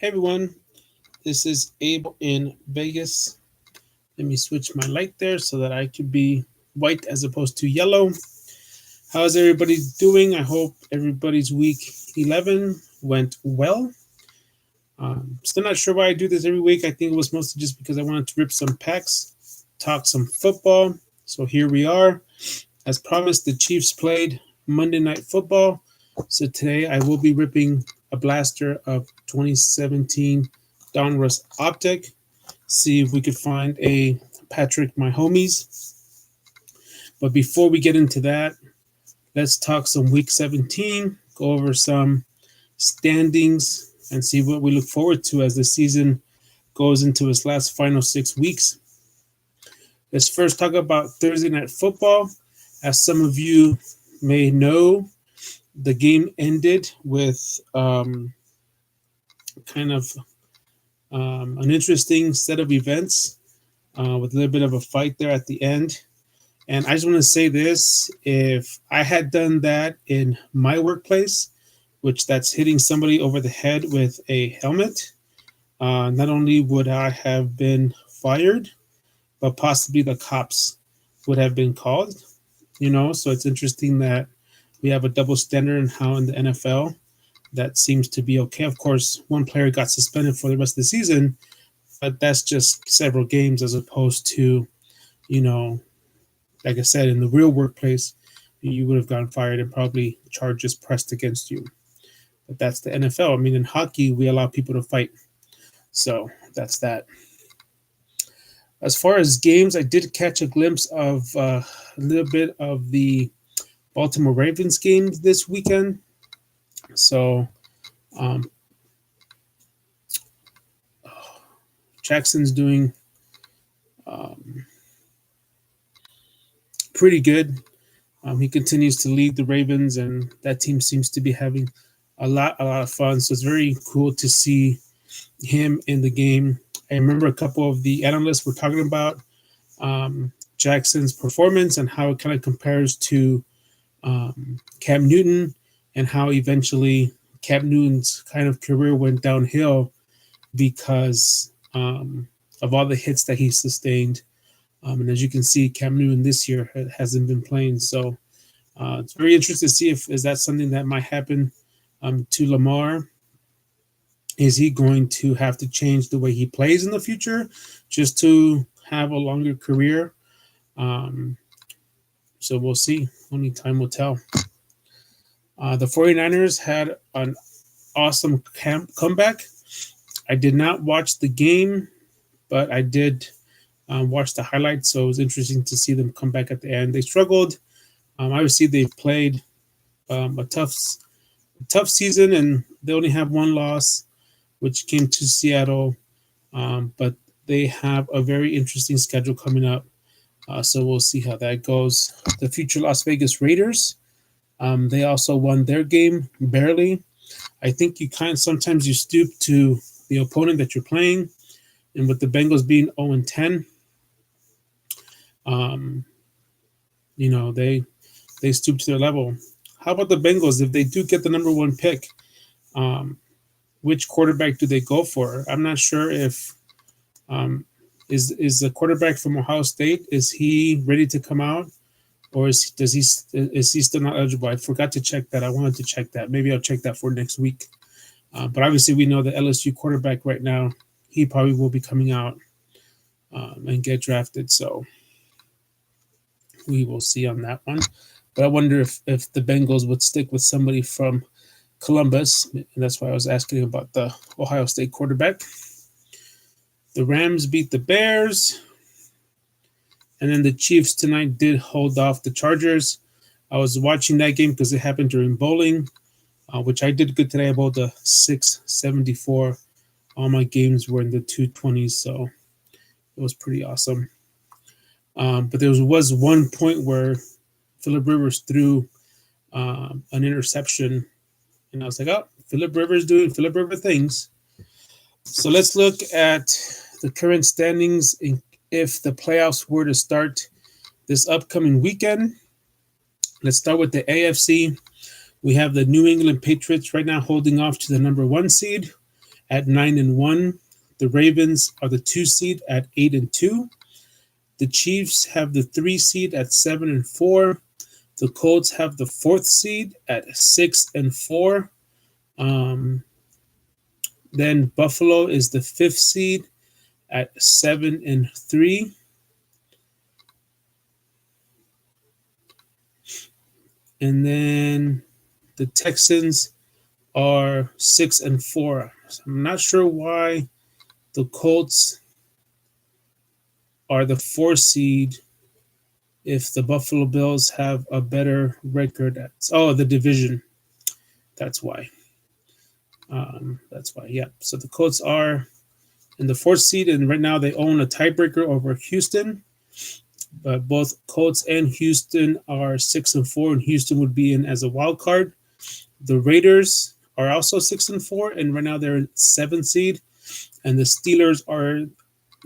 Hey everyone, this is Abel in Vegas. Let me switch my light there so that I could be white as opposed to yellow. How's everybody doing? I hope everybody's week 11 went well. Still not sure why I do this every week. I think it was mostly just because I wanted to rip some packs, talk some football. So here we are. As promised, the Chiefs played Monday Night Football. So today I will be ripping a blaster of 2017 Donruss Optic. See if we could find a Patrick My Homies. But before we get into that, let's talk some Week 17, go over some standings, and see what we look forward to as the season goes into its last final 6 weeks. Let's first talk about Thursday Night Football. As some of you may know, the game ended with kind of an interesting set of events with a little bit of a fight there at the end. And I just want to say this, if I had done that in my workplace, which that's hitting somebody over the head with a helmet, not only would I have been fired, but possibly the cops would have been called. So it's interesting that we have a double standard in how in the NFL that seems to be okay. Of course, one player got suspended for the rest of the season, but that's just several games as opposed to, like I said, in the real workplace, you would have gotten fired and probably charges pressed against you. But that's the NFL. I mean, in hockey, we allow people to fight. So that's that. As far as games, I did catch a glimpse of a little bit of the Baltimore Ravens games this weekend. So Jackson's doing pretty good. He continues to lead the Ravens, and that team seems to be having a lot of fun. So it's very cool to see him in the game. I remember a couple of the analysts were talking about Jackson's performance and how it kind of compares to Cam Newton, and how eventually Cam Newton's kind of career went downhill because of all the hits that he sustained. And as you can see, Cam Newton this year hasn't been playing. So it's very interesting to see if is that something that might happen to Lamar. Is he going to have to change the way he plays in the future just to have a longer career? So we'll see. Only time will tell. The 49ers had an awesome comeback. I did not watch the game, but I did watch the highlights, so it was interesting to see them come back at the end. They struggled. Obviously, they've played a tough season, and they only have one loss, which came to Seattle. But they have a very interesting schedule coming up, so we'll see how that goes. The future Las Vegas Raiders, they also won their game barely. I think sometimes you stoop to the opponent that you're playing, and with the Bengals being 0-10, they stoop to their level. How about the Bengals? If they do get the number one pick, which quarterback do they go for? I'm not sure if is the quarterback from Ohio State, is he ready to come out, or is he still not eligible? I forgot to check that. I wanted to check that. Maybe I'll check that for next week. But obviously, we know the LSU quarterback right now, he probably will be coming out and get drafted. So we will see on that one. But I wonder if the Bengals would stick with somebody from Columbus. And that's why I was asking about the Ohio State quarterback. The Rams beat the Bears. And then the Chiefs tonight did hold off the Chargers. I was watching that game because it happened during bowling, which I did good today. I bowled a 674. All my games were in the 220s, so it was pretty awesome. But there was one point where Phillip Rivers threw an interception, and I was like, oh, Phillip Rivers doing Phillip Rivers things. So let's look at the current standings if the playoffs were to start this upcoming weekend. Let's start with the AFC. We have the New England Patriots right now holding off to the number 1 seed. at 9-1. The Ravens are the 2 seed at 8-2. The Chiefs have the 3 seed at 7-4. The Colts have the 4th seed at 6-4. Then Buffalo is the 5th seed at 7-3. And then the Texans are 6-4. So I'm not sure why the Colts are the 4 seed if the Buffalo Bills have a better record at the division. That's why. Yeah. So the Colts are in the 4th seed, and right now they own a tiebreaker over Houston. But both Colts and Houston are 6-4, and Houston would be in as a wild card. The Raiders are also 6-4, and right now they're in 7th seed, and the Steelers are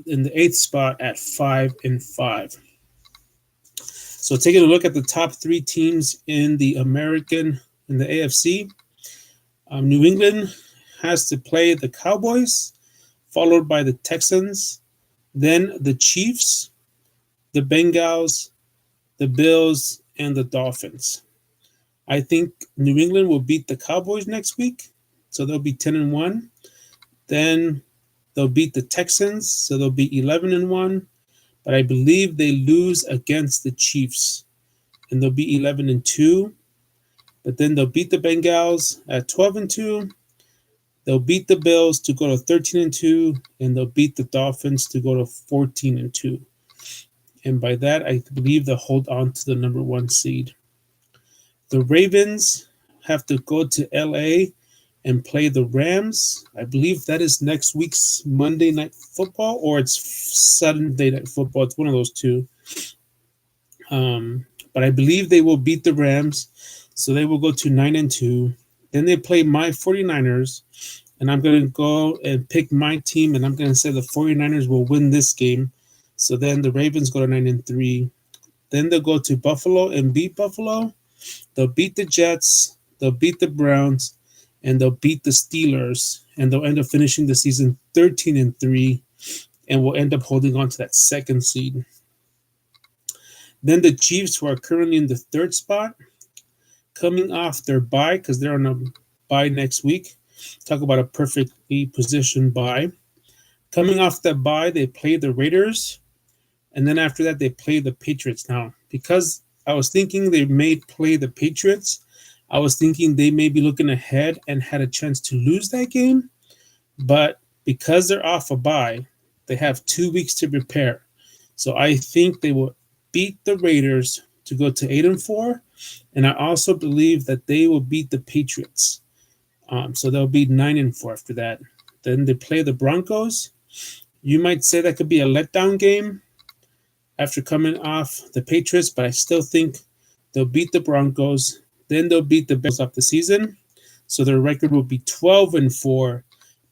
in the 8th spot at 5-5. So taking a look at the top 3 teams in the AFC, New England has to play the Cowboys, followed by the Texans, then the Chiefs, the Bengals, the Bills, and the Dolphins. I think New England will beat the Cowboys next week, so they'll be 10-1. Then they'll beat the Texans, so they'll be 11-1. But I believe they lose against the Chiefs, and they'll be 11-2. But then they'll beat the Bengals at 12-2. They'll beat the Bills to go to 13-2, and they'll beat the Dolphins to go to 14-2. And by that, I believe they'll hold on to the number 1 seed. The Ravens have to go to LA and play the Rams. I believe that is next week's Monday Night Football, or it's Sunday Night Football. It's one of those two. But I believe they will beat the Rams, so they will go to 9-2. Then they play my 49ers, and I'm going to go and pick my team, and I'm going to say the 49ers will win this game. So then the Ravens go to 9-3. Then they'll go to Buffalo and beat Buffalo. They'll beat the Jets. They'll beat the Browns. And they'll beat the Steelers. And they'll end up finishing the season 13-3. And will end up holding on to that 2nd seed. Then the Chiefs, who are currently in the 3rd spot, coming off their bye, because they're on a bye next week. Talk about a perfectly positioned bye. Coming off that bye, they play the Raiders. And then after that, they play the Patriots. Now, because I was thinking they may play the Patriots, I was thinking they may be looking ahead and had a chance to lose that game. But because they're off a bye, they have 2 weeks to prepare. So I think they will beat the Raiders to go to 8-4. And I also believe that they will beat the Patriots. So they'll be 9-4 after that. Then they play the Broncos. You might say that could be a letdown game after coming off the Patriots, but I still think they'll beat the Broncos. Then they'll beat the Bills off the season. So their record will be 12-4.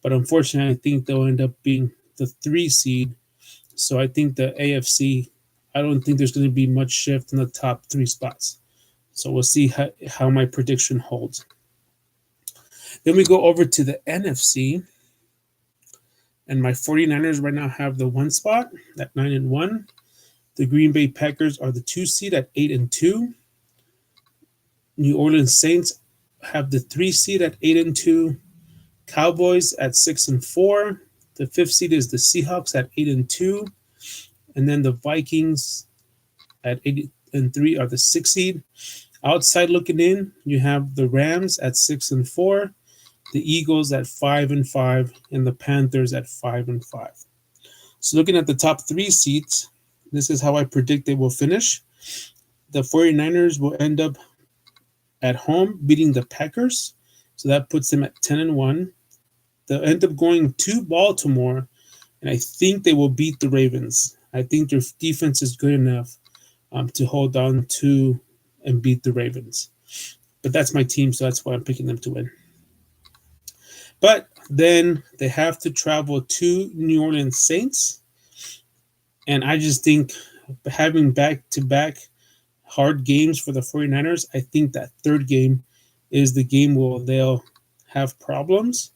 But unfortunately, I think they'll end up being the 3 seed. So I think the AFC, I don't think there's going to be much shift in the top 3 spots. So we'll see how my prediction holds. Then we go over to the NFC. And my 49ers right now have the 1 spot at 9-1. The Green Bay Packers are the 2 seed at 8-2. New Orleans Saints have the 3 seed at 8-2. Cowboys at 6-4. The 5th seed is the Seahawks at 8-2. And then the Vikings at 8-3 are the 6th seed. Outside looking in, you have the Rams at 6-4. The Eagles at 5-5, and the Panthers at 5-5. So looking at the top 3 seeds, this is how I predict they will finish. The 49ers will end up at home beating the Packers. So that puts them at 10-1. They'll end up going to Baltimore, and I think they will beat the Ravens. I think their defense is good enough to hold on to and beat the Ravens. But that's my team, so that's why I'm picking them to win. But then they have to travel to New Orleans Saints. And I just think having back-to-back hard games for the 49ers, I think that 3rd game is the game where they'll have problems.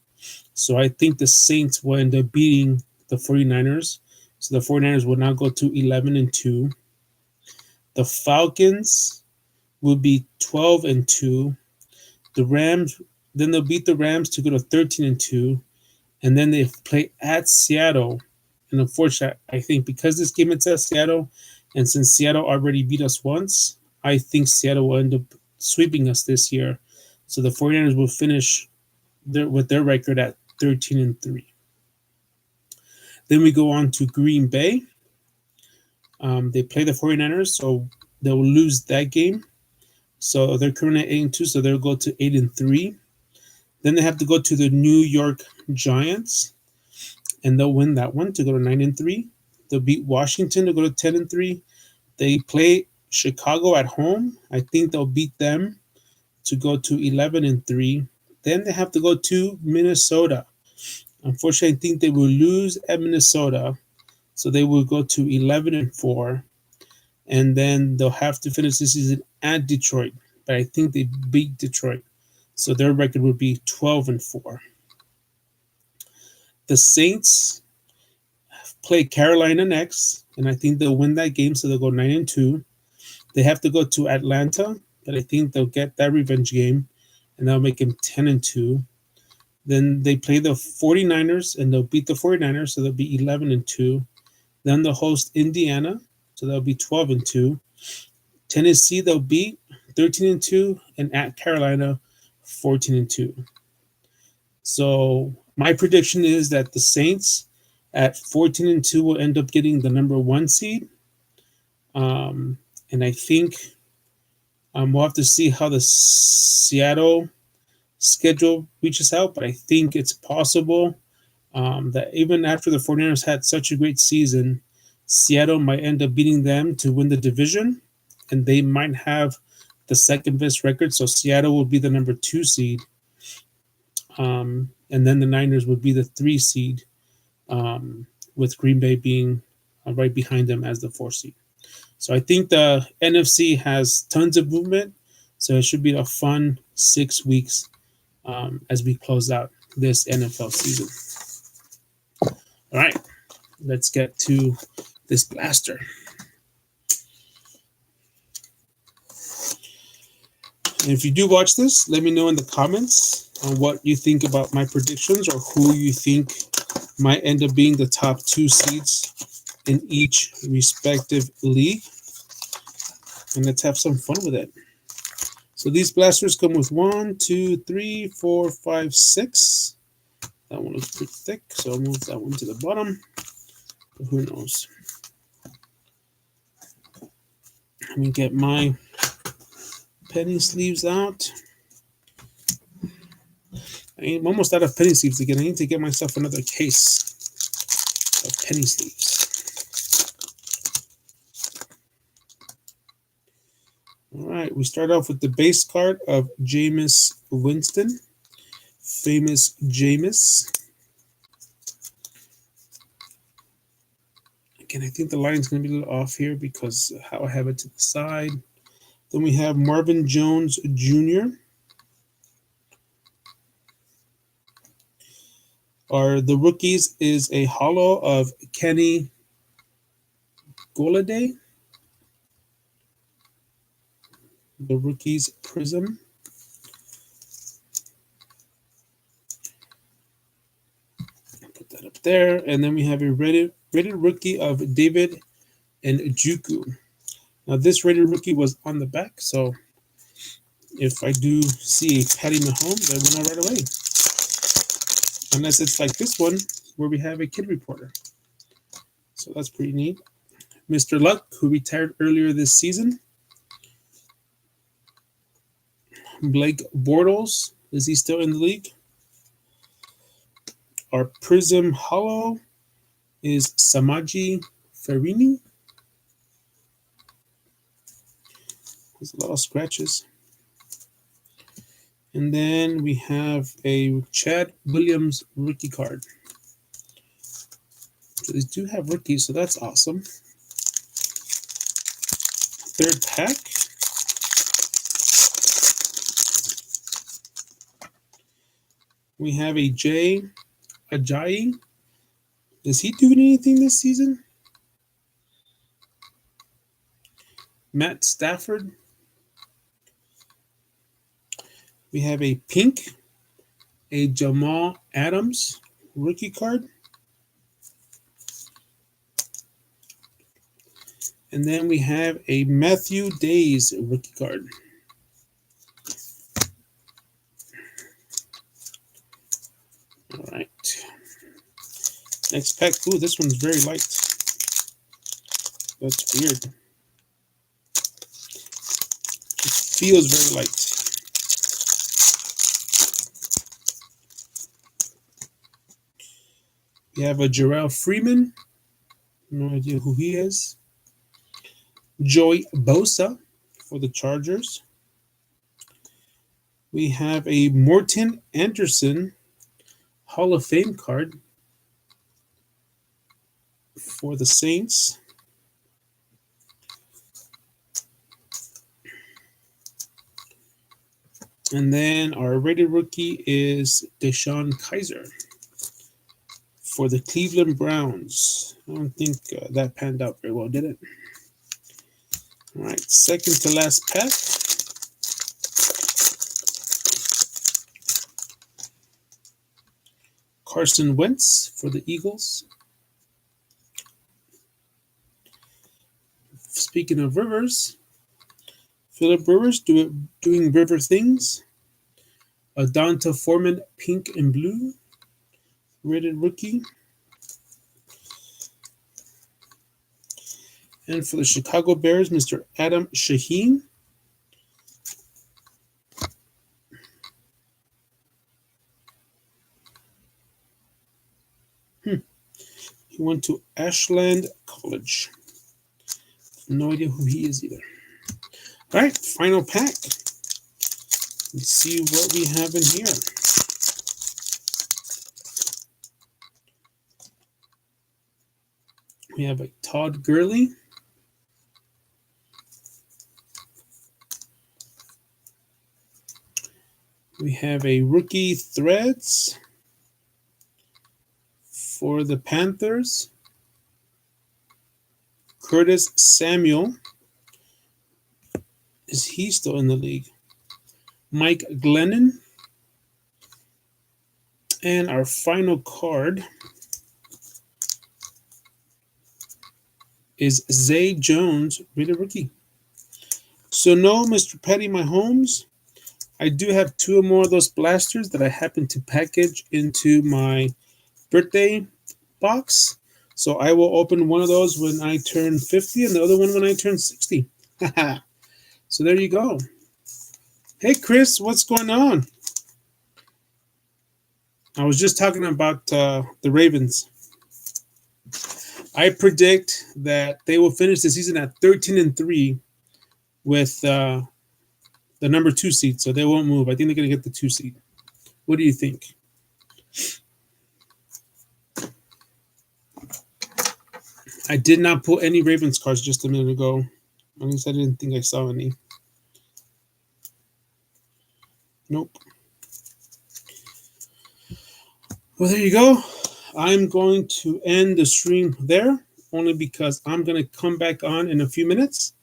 So I think the Saints will end up beating the 49ers. So the 49ers will now go to 11-2. The Falcons will be 12-2. The Rams, then they'll beat the Rams to go to 13-2. And then they play at Seattle. And unfortunately, I think because this game is at Seattle, and since Seattle already beat us once, I think Seattle will end up sweeping us this year. So the 49ers will finish with their record at 13-3. Then we go on to Green Bay. They play the 49ers, so they'll lose that game. So they're currently at 8-2, so they'll go to 8-3. Then they have to go to the New York Giants, and they'll win that one to go to 9-3. They'll beat Washington to go to 10-3. They play Chicago at home. I think they'll beat them to go to 11-3. Then they have to go to Minnesota. Unfortunately, I think they will lose at Minnesota, so they will go to 11-4. And then they'll have to finish the season at Detroit, but I think they beat Detroit, so their record would be 12-4. The Saints play Carolina next, and I think they'll win that game, so they'll go 9-2. They have to go to Atlanta, but I think they'll get that revenge game, and that'll make them 10-2. Then they play the 49ers, and they'll beat the 49ers, so they'll be 11-2. Then they'll host Indiana, so they'll be 12-2. Tennessee, they'll beat 13-2, and at Carolina, 14-2. So my prediction is that the Saints at 14-2 will end up getting the number 1 seed. And I think we'll have to see how the Seattle schedule reaches out, but I think it's possible that even after the 49ers had such a great season, Seattle might end up beating them to win the division, and they might have the second best record. So Seattle will be the number 2 seed, and then the Niners would be the 3 seed, with Green Bay being right behind them as the 4 seed. So I think the NFC has tons of movement, so it should be a fun 6 weeks as we close out this NFL season. All right, let's get to this blaster. And if you do watch this, let me know in the comments on what you think about my predictions, or who you think might end up being the top 2 seeds in each respective league. And let's have some fun with it. So these blasters come with 1, 2, 3, 4, 5, 6. That one looks pretty thick, so I'll move that one to the bottom. But who knows? Let me get my penny sleeves out. I'm almost out of penny sleeves again. I need to get myself another case of penny sleeves. All right, we start off with the base card of Jameis Winston, famous Jameis. Again, I think the line's going to be a little off here because of how I have it to the side. Then we have Marvin Jones Jr. The rookies is a hollow of Kenny Golladay. The rookies prism. Put that up there. And then we have a rated rookie of David Njoku. Now this rated rookie was on the back, so if I do see a Patty Mahomes, I will know right away. Unless it's like this one, where we have a kid reporter. So that's pretty neat. Mr. Luck, who retired earlier this season. Blake Bortles, is he still in the league? Our Prism Hollow is Samaji Farini. There's a lot of scratches. And then we have a Chad Williams rookie card. So these do have rookies, so that's awesome. Third pack. We have a Jay Ajayi. Is he doing anything this season? Matt Stafford. We have a pink, a Jamal Adams rookie card. And then we have a Matthew Days rookie card. All right. Next pack. Ooh, this one's very light. That's weird. It feels very light. We have a Jarrell Freeman. No idea who he is. Joey Bosa for the Chargers. We have a Morton Anderson Hall of Fame card for the Saints. And then our rated rookie is Deshaun Kaiser for the Cleveland Browns. I don't think that panned out very well, did it? All right, second to last pack. Carson Wentz for the Eagles. Speaking of Rivers, Phillip Rivers doing River things. Adonta Foreman, pink and blue, rated rookie. And for the Chicago Bears, Mr. Adam Shaheen. He went to Ashland College. No idea who he is either. All right, final pack. Let's see what we have in here. We have a Todd Gurley. We have a rookie threads for the Panthers. Curtis Samuel. Is he still in the league? Mike Glennon. And our final card is Zay Jones, rated rookie. So no, Mr. Patty Mahomes. I do have two more of those blasters that I happen to package into my birthday box. So I will open one of those when I turn 50 and the other one when I turn 60. So there you go. Hey, Chris, what's going on? I was just talking about the Ravens. I predict that they will finish the season at 13-3 with the number 2 seed, so they won't move. I think they're going to get the 2 seed. What do you think? I did not pull any Ravens cards just a minute ago. At least I didn't think I saw any. Nope. Well, there you go. I'm going to end the stream there, only because I'm going to come back on in a few minutes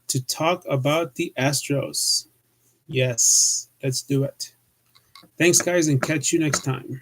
to talk about the Astros. Yes, let's do it. Thanks, guys, and catch you next time.